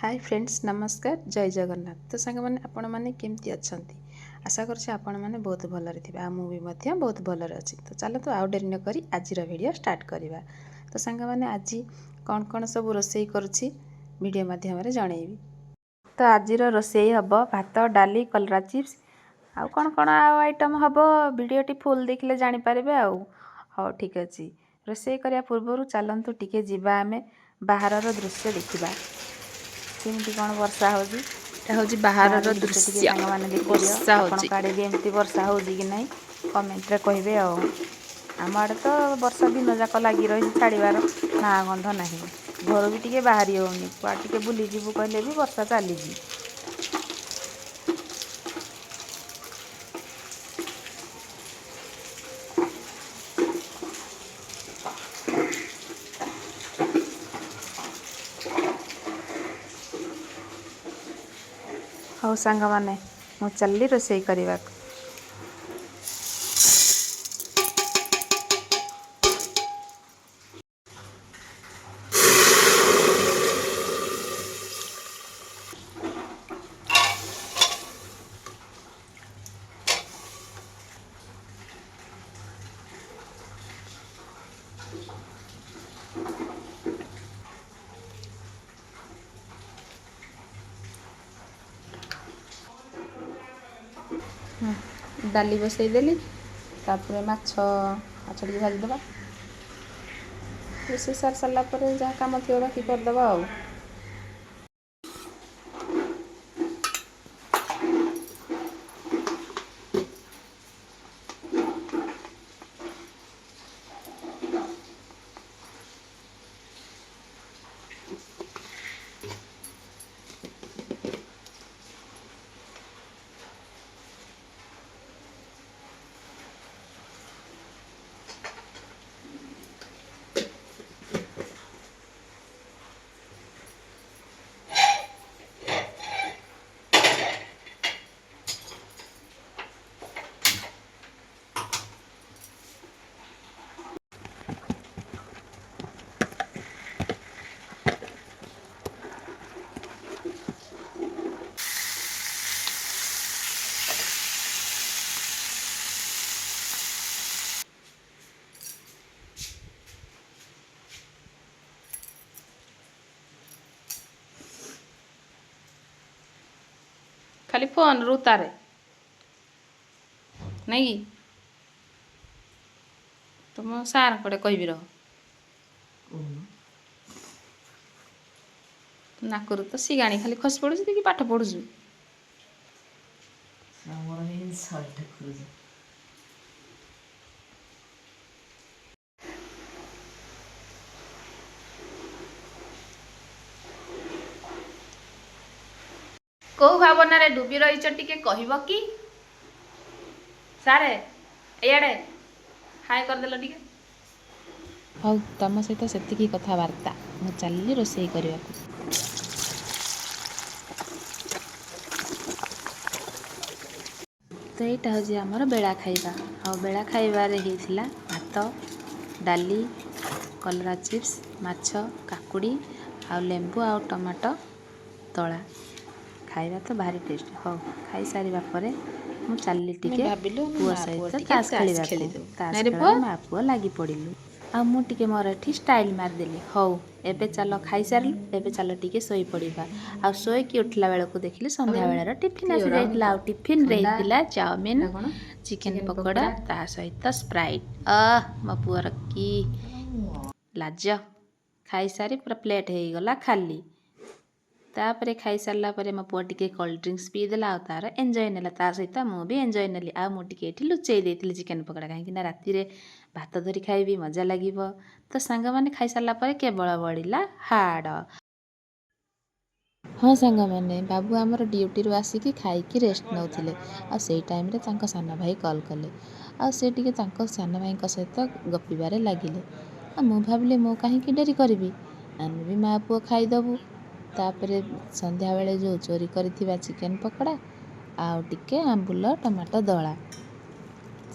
Hi friends नमस्कार जय जगन्नाथ। तो सांग मैंने आपण मैंने केमती अच्छा आशा करछे आपण मैंने बहुत भलरे थिबे आ मु भी मध्य बहुत भलरे अछि। तो चलो तो आउ डेरी न करी आज वीडियो स्टार्ट करिबा। तो सांग मैंने आज कौन कौन सब रोसई करूछि वीडियो माध्यम रे जणैबी। तो आज रोसई हबो भात डाली कलरा चिप्स आउ कौन आइटम हबो वीडियो टी फुल देखले जानि पारिबे आउ। हो ठीक अछि रोसई करिया पूर्वरु चलंतु टिके जिबा आमे बाहरर दृश्य देखिबा केमती कौन वर्षा होजी। एटा होजी बाहरर दृश्य सांग माने देखि दियो वर्षा आपण होजी। काडे भी एमती वर्षा होजी कि नहीं कमेंट रे कहिबे आ आम आड़े तो वर्षा दिन जाक लगी रही छाड़बार ना गंध नहीं घर भी टिके बाहरी होनी कुआ टिके बुली जीवु कहले भी वर्षा चलीजी। हौ सांग माने मु चलली रोसई करबा। डाली बसई देली तापर माछ टी भाजीदबा रोसई सार सारा पर जहाँ कम थी बाकी करदबा आउ। खाली फोन रू तारे नहीं तुम सार कड़े कहबी रह नाकरू तो सिगाणी खाली खस पड़ुଛି कि पाठ पढ़ुଛୁ। कौ भावना डुबी रहीच टिके कहब कि सारे एआडे हाय करदेल टिके हौ तुम सहित सेतिकी कथबार्ता मु चलली रोसई करने को। तो यहाँ हूँ आमर बेला खाइबा आ बेला खाइबार होता भात डाली कलरा चिप्स माछ काकुड़ी आ लेंबू आ टमाटो तला खाइबा तो भारी टेस्ट। हो खाई सारिबा परे मु चलली टिके पुओ सहित तास खेलिबा तास खेल माँ पुओ लगी पड़िलु आ मु टिके मोर एठी स्टाइल मारदेली। हौ एबे चल खाई सारलु एबे चल टिके सोई पड़िबा आ सोई की उठला बेलको देखली संध्या बेलार टिफिन आसी जाइतला आ टिफिन रे हितला चाउमिन चिकन पकोड़ा ता सहित स्प्राइट मो पुअर की लाज खाई सारी पूरा प्लेट हो गला खाली। तापरे खाई सारला परे मो पुआ टिके कोल्ड ड्रिंक्स पी देला आ तार एंजॉय नेला ता सहित मु भी एंजॉय नेली आ मु टिके एठी लुचेई देथिली चिकन पकोड़ा कहीं ना राती रे भात धरी खाइबी मजा लागिबो। तो सांग माने खाई सारला परे केवल बड़िला हाड़। हाँ सांग माने बाबू आमर ड्यूटी रु आसिकी खाइकी रेस्ट नौथिले आ सेई टाइम रे तांको साना भाई कॉल कले आ से टिके तांको साना भाई सहित गपिबारे लागिले आ मु भाबिले मु काहींकी डेरी करबी आमे भी माँ पुओ खाईदबु। तापरे संध्या बेले जो चोरी करिथिबा चिकन पकोड़ा आउ टिके आंबुल टमाटो दला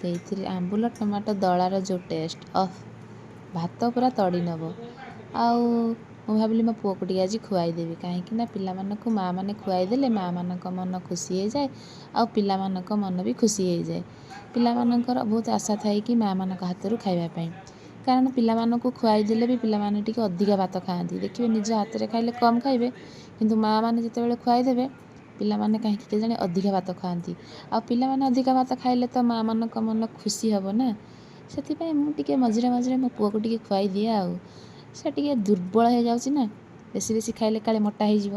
से आंबुल टमाटो दलार जो टेस्ट भात पूरा तड़ी नब आउ ମୁଁ ଭାବିଲି ମୋ ପୁଅକୁ ଟିକେ ଆଜି ଖୁଆଇଦେବି, କାହିଁକିନା ପିଲାମାନଙ୍କୁ ମାଆ ମାନେ ଖୁଆଇଦେଲେ ମାଆମାନଙ୍କ ମନ ଖୁସି ହେଇଯାଏ ଆଉ ପିଲାମାନଙ୍କ ମନ ବି ଖୁସି ହେଇଯାଏ। ପିଲାମାନଙ୍କର ବହୁତ ଆଶା ଥାଏ କି ମାଆମାନଙ୍କ ହାତରୁ ଖାଇବା ପାଇଁ, କାରଣ ପିଲାମାନଙ୍କୁ ଖୁଆଇଦେଲେ ବି ପିଲାମାନେ ଟିକେ ଅଧିକା ଭାତ ଖାଆନ୍ତି। ଦେଖିବେ ନିଜ ହାତରେ ଖାଇଲେ କମ୍ ଖାଇବେ, କିନ୍ତୁ ମାଆମାନେ ଯେତେବେଳେ ଖୁଆଇଦେବେ ପିଲାମାନେ କାହିଁକି କେଜାଣି ଅଧିକା ଭାତ ଖାଆନ୍ତି। ଆଉ ପିଲାମାନେ ଅଧିକା ଭାତ ଖାଇଲେ ତ ମାଆମାନଙ୍କ ମନ ଖୁସି ହେବ ନା। ସେଥିପାଇଁ ମୁଁ ଟିକେ ମଝିରେ ମଝିରେ ମୋ ପୁଅକୁ ଟିକେ ଖୁଆଇ ଦିଏ ଆଉ। ସେ ଟିକେ ଦୁର୍ବଳ ହେଇଯାଉଛି ନା, ବେଶୀ ବେଶୀ ଖାଇଲେ କାଳେ ମୋଟା ହେଇଯିବ।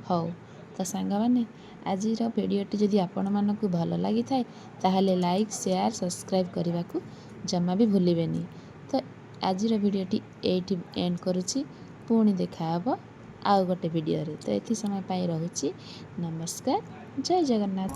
ହଉ ତ ସାଙ୍ଗମାନେ, ଆଜିର ଭିଡ଼ିଓଟି ଯଦି ଆପଣମାନଙ୍କୁ ଭଲ ଲାଗିଥାଏ ତାହେଲେ ଲାଇକ୍, ସେୟାର, ସବସ୍କ୍ରାଇବ୍ କରିବାକୁ ଜମା ବି ଭୁଲିବେନି। ତ ଆଜିର ଭିଡ଼ିଓଟି ଏଇଠି ଏଣ୍ଡ କରୁଛି। ପୁଣି ଦେଖାହେବ ଆଉ ଗୋଟେ ଭିଡ଼ିଓରେ। ତ ଏଥି ସମୟ ପାଇଁ ରହୁଛି। ନମସ୍କାର, ଜୟ ଜଗନ୍ନାଥ।